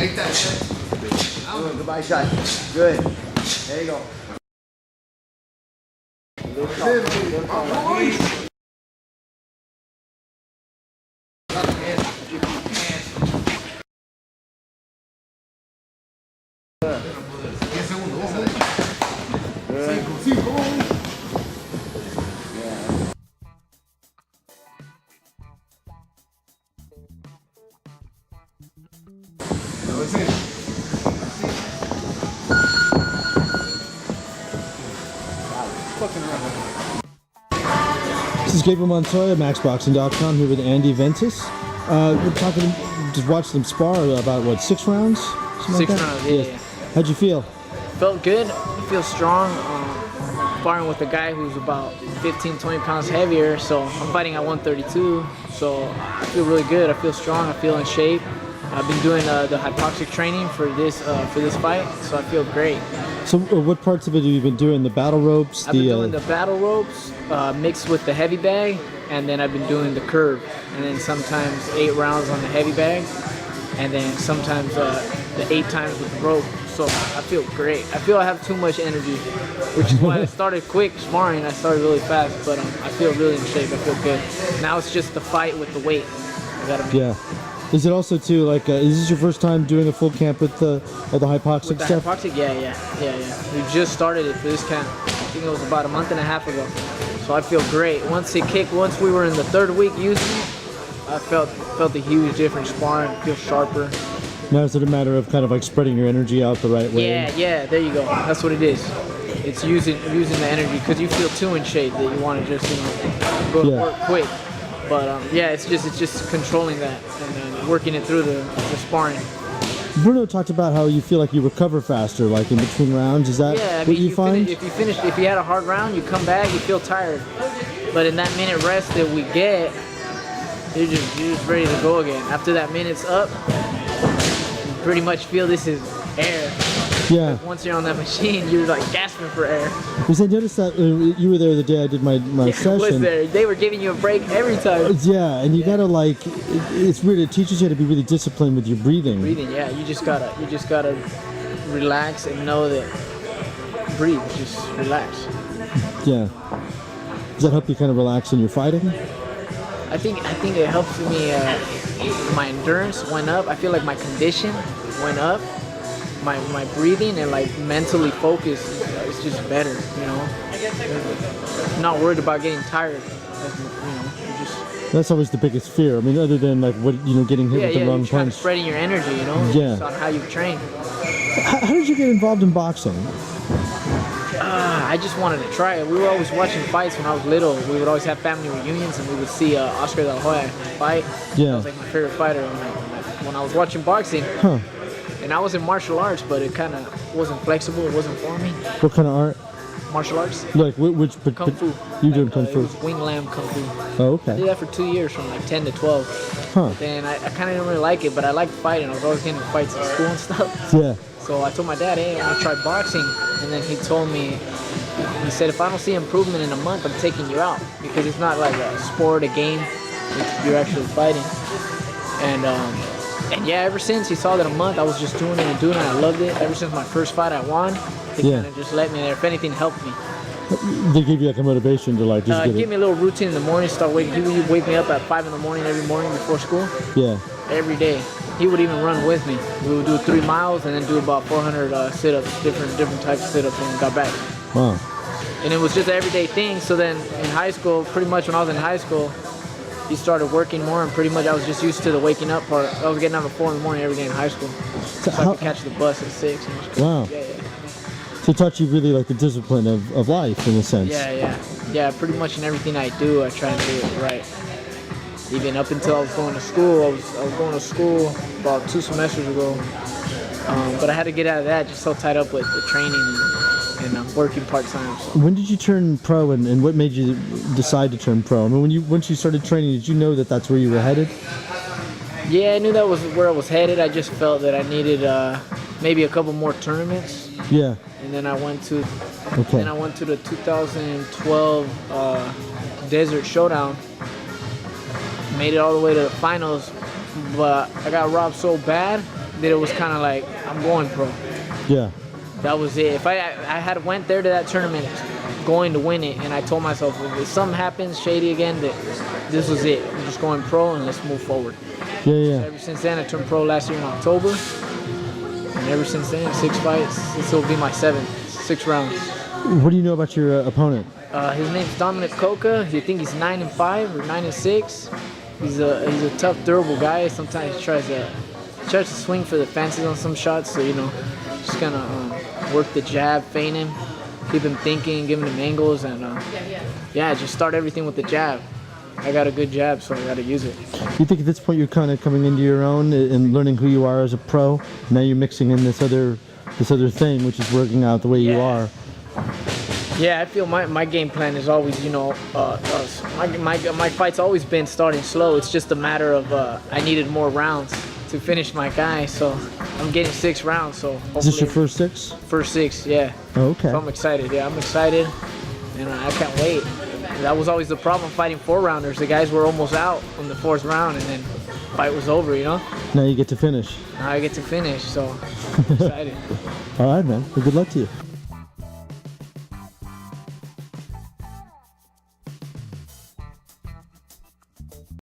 Good, goodbye shot. Good. There you go. This is Gabriel Montoya, MaxBoxing.com, here with Andy Vences. We're talking, just watched them spar about what, 6 rounds? Six rounds, yeah. How'd you feel? Felt good. I feel strong. Sparring with a guy who's about 15, 20 pounds heavier, so I'm fighting at 132. So I feel really good. I feel strong. I feel in shape. I've been doing the hypoxic training for this fight, so I feel great. So what parts of it have you been doing? The battle ropes? I've been doing the battle ropes mixed with the heavy bag, and then I've been doing the curve, and then sometimes 8 rounds on the heavy bag, and then sometimes the 8 times with the rope. So I feel great. I feel I have too much energy, which is why I started quick sparring. I started really fast, but I feel really in shape. I feel good. Now it's just the fight with the weight. I gotta make. Yeah. Is it also too like? Is this your first time doing a full camp with all the hypoxic with the stuff? Hypoxic, yeah. We just started it for this camp. I think it was about a month and a half ago. So I feel great. Once it kicked, once we were in the 3rd week using it, I felt a huge difference sparring. I feel sharper. Now is it a matter of kind of like spreading your energy out the right way? Yeah. There you go. That's what it is. It's using the energy because you feel too in shape that you want to just go to work quick. But it's just controlling that and then working it through the sparring. Bruno talked about how you feel like you recover faster, like in between rounds. Is that what you find? If you had a hard round, you come back, you feel tired. But in that minute rest that we get, you're just ready to go again. After that minute's up, you pretty much feel this is air. Yeah. Once you're on that machine, you're like gasping for air. Because I noticed that you were there the day I did my session. Was there. They were giving you a break every time. Yeah, and you gotta like, it's weird. It teaches you how to be really disciplined with your breathing. Yeah. You just gotta relax and know that breathe. Just relax. Yeah. Does that help you kind of relax in your fighting? I think it helps me. My endurance went up. I feel like my condition went up. My breathing and like mentally focused is just better, you know. I'm not worried about getting tired, That's always the biggest fear. I mean, other than like getting hit with the wrong punch. Kind of spreading your energy, you know. Just on how you train. How did you get involved in boxing? I just wanted to try it. We were always watching fights when I was little. We would always have family reunions and we would see Oscar De La Hoya fight. Yeah. That was like my favorite fighter when I was watching boxing. Huh. And I was in martial arts, but it kind of wasn't flexible. It wasn't for me. What kind of art? Martial arts. Like which? Kung Fu. You doing Kung Fu? It was Wing Lam Kung Fu. Oh, okay. I did that for 2 years, from like 10 to 12. Huh. Then I kind of didn't really like it, but I liked fighting. I was always getting in fights at school and stuff. Yeah. So I told my dad, hey, I want to try boxing. And then he told me, he said, if I don't see improvement in a month, I'm taking you out. Because it's not like a sport, a game. You're actually fighting. And yeah, ever since he saw that a month, I was just doing it and doing it. I loved it. Ever since my first fight I won, they kind of just let me there. If anything, helped me. They give you like a motivation to like just give me a little routine in the morning. He would wake me up at 5 in the morning every morning before school. Yeah. Every day. He would even run with me. We would do 3 miles and then do about 400 sit-ups, different types of sit-ups when we got back. Wow. And it was just an everyday thing. So then in high school, pretty much when I was in high school, he started working more, and pretty much I was just used to the waking up part. I was getting up at 4 in the morning every day in high school, so I could catch the bus at 6. Wow. Yeah. So it taught you really like the discipline of life in a sense. Yeah. Pretty much in everything I do, I try and do it right. Even up until I was going to school, I was going to school about 2 semesters ago, but I had to get out of that, just so tied up with the training and working part-time. So. When did you turn pro, and what made you decide to turn pro? I mean, once you started training, did you know that that's where you were headed? Yeah, I knew that was where I was headed. I just felt that I needed maybe a couple more tournaments. Yeah. And then I went to the 2012 Desert Showdown. Made it all the way to the finals, but I got robbed so bad that it was kind of like, I'm going pro. Yeah. That was it. If I had went there to that tournament going to win it, and I told myself, if something happens shady again, that this was it. I'm just going pro and let's move forward. Yeah, yeah. So ever since then, I turned pro last year in October. And ever since then, 6 fights. This will be my 7th, 6 rounds. What do you know about your opponent? His name's Dominic Coca. You think he's 9-5 or 9-6. He's a tough, durable guy. Sometimes he tries to swing for the fences on some shots. So, you know, just gonna work the jab, feint him, keep him thinking, giving him angles, and yeah, just start everything with the jab. I got a good jab, so I got to use it. You think at this point you're kind of coming into your own and learning who you are as a pro? Now you're mixing in this other thing, which is working out the way you are. Yeah, I feel my game plan is always, you know, my fight's always been starting slow. It's just a matter of I needed more rounds to finish my guy, so I'm getting 6 rounds. So is this your first 6? First 6, yeah. Oh, okay. So I'm excited. Yeah, I'm excited, and I can't wait. That was always the problem fighting 4-rounders. The guys were almost out on the 4th round, and then fight was over, you know? Now you get to finish. Now I get to finish, so I'm excited. All right, man. Well, good luck to you.